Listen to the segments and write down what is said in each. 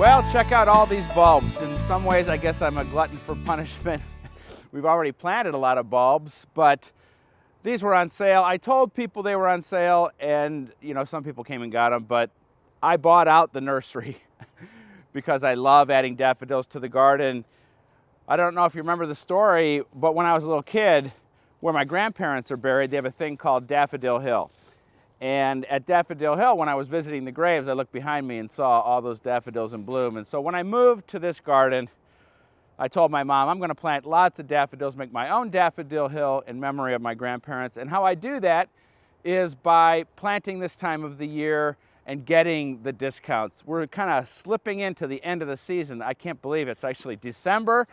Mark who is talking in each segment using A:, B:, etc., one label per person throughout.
A: Well, check out all these bulbs. In some ways, I guess I'm a glutton for punishment. We've already planted a lot of bulbs, but these were on sale. I told people they were on sale, and some people came and got them, but I bought out the nursery because I love adding daffodils to the garden. I don't know if you remember the story, but when I was a little kid, where my grandparents are buried, they have a thing called Daffodil Hill. And at Daffodil Hill, when I was visiting the graves, I looked behind me and saw all those daffodils in bloom. And so when I moved to this garden, I told my mom, I'm going to plant lots of daffodils, make my own Daffodil Hill in memory of my grandparents. And how I do that is by planting this time of the year and getting the discounts. We're kind of slipping into the end of the season. I can't believe it's actually December,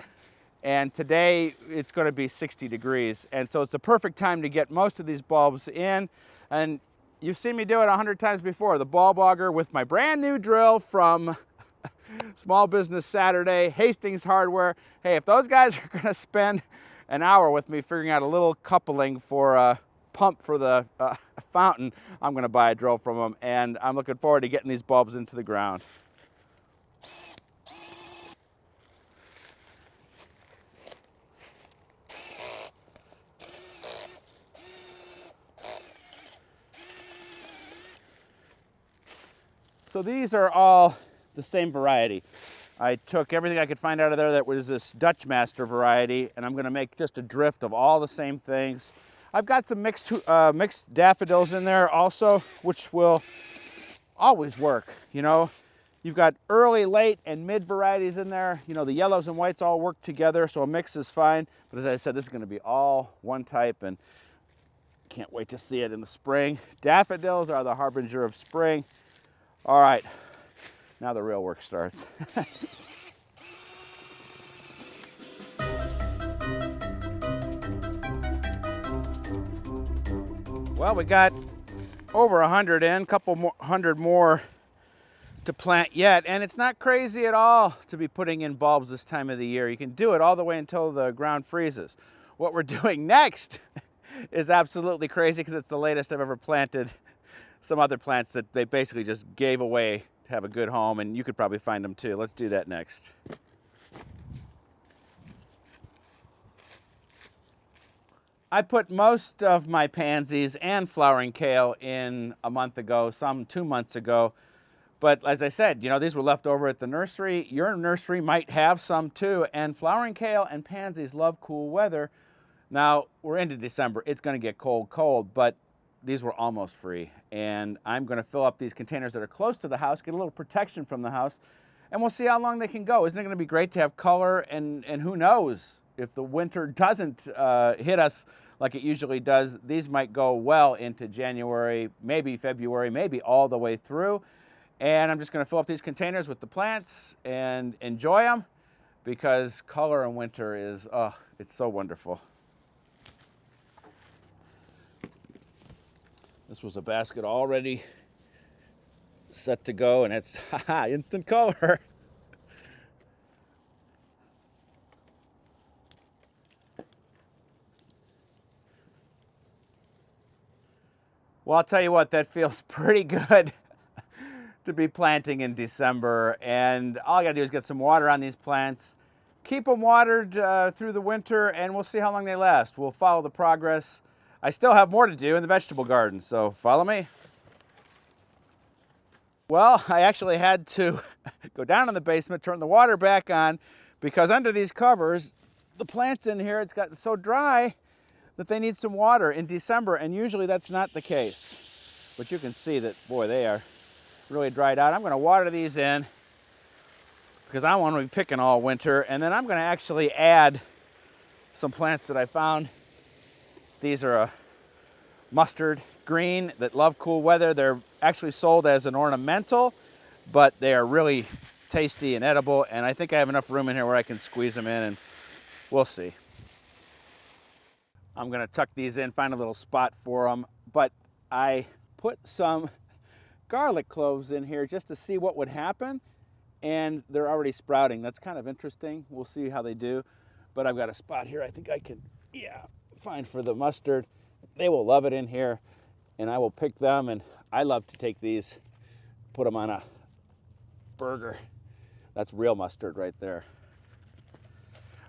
A: and today it's going to be 60 degrees. And so it's the perfect time to get most of these bulbs in. And you've seen me do it 100 times before. The bulb auger with my brand new drill from Small Business Saturday, Hastings Hardware. Hey, if those guys are going to spend an hour with me figuring out a little coupling for a pump for the fountain, I'm going to buy a drill from them, and I'm looking forward to getting these bulbs into the ground. So these are all the same variety. I took everything I could find out of there that was this Dutch Master variety, and I'm going to make just a drift of all the same things. I've got some mixed daffodils in there also, which will always work. You've got early, late, and mid varieties in there. The yellows and whites all work together, so a mix is fine. But as I said, this is going to be all one type, and can't wait to see it in the spring. Daffodils are the harbinger of spring. All right, now the real work starts. Well, we got over 100 in, a couple more, 100 more to plant yet, and it's not crazy at all to be putting in bulbs this time of the year. You can do it all the way until the ground freezes. What we're doing next is absolutely crazy because it's the latest I've ever planted some other plants that they basically just gave away to have a good home, and you could probably find them too. Let's do that next. I put most of my pansies and flowering kale in a month ago, some 2 months ago. But as I said, these were left over at the nursery. Your nursery might have some too, and flowering kale and pansies love cool weather. Now, we're into December. It's going to get cold, but these were almost free, and I'm going to fill up these containers that are close to the house, get a little protection from the house, and we'll see how long they can go. Isn't it going to be great to have color? And who knows, if the winter doesn't hit us like it usually does, these might go well into January, maybe February, maybe all the way through. And I'm just going to fill up these containers with the plants and enjoy them, because color in winter is, it's so wonderful. This was a basket already set to go, and it's instant color. Well, I'll tell you what, that feels pretty good to be planting in December. And all I gotta do is get some water on these plants, keep them watered through the winter, and we'll see how long they last. We'll follow the progress. I still have more to do in the vegetable garden, so follow me. Well, I actually had to go down in the basement, turn the water back on, because under these covers, the plants in here, it's gotten so dry that they need some water in December, and usually that's not the case. But you can see that, boy, they are really dried out. I'm going to water these in because I want to be picking all winter, and then I'm going to actually add some plants that I found. These are a mustard green that love cool weather. They're actually sold as an ornamental, but they are really tasty and edible, and I think I have enough room in here where I can squeeze them in, and we'll see. I'm going to tuck these in, find a little spot for them, but I put some garlic cloves in here just to see what would happen, and they're already sprouting. That's kind of interesting. We'll see how they do, but I've got a spot here I think I can, fine for the mustard. They will love it in here, and I will pick them, and I love to take these, put them on a burger. That's real mustard right there.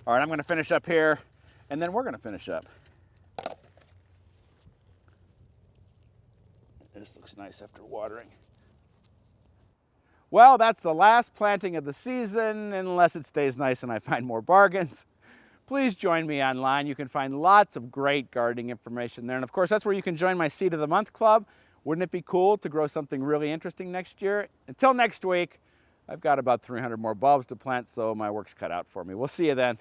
A: All right, I'm gonna finish up here, and then we're gonna finish up. This looks nice after watering. Well, that's the last planting of the season, unless it stays nice and I find more bargains. Please join me online. You can find lots of great gardening information there. And of course, that's where you can join my Seed of the Month Club. Wouldn't it be cool to grow something really interesting next year? Until next week, I've got about 300 more bulbs to plant, so my work's cut out for me. We'll see you then.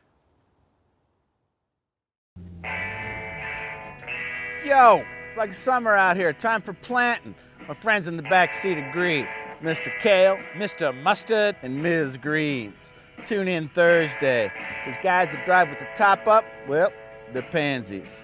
A: Yo, it's like summer out here. Time for planting. My friends in the back seat agree. Mr. Kale, Mr. Mustard, and Ms. Greens. Tune in Thursday. Those guys that drive with the top up, well, they're pansies.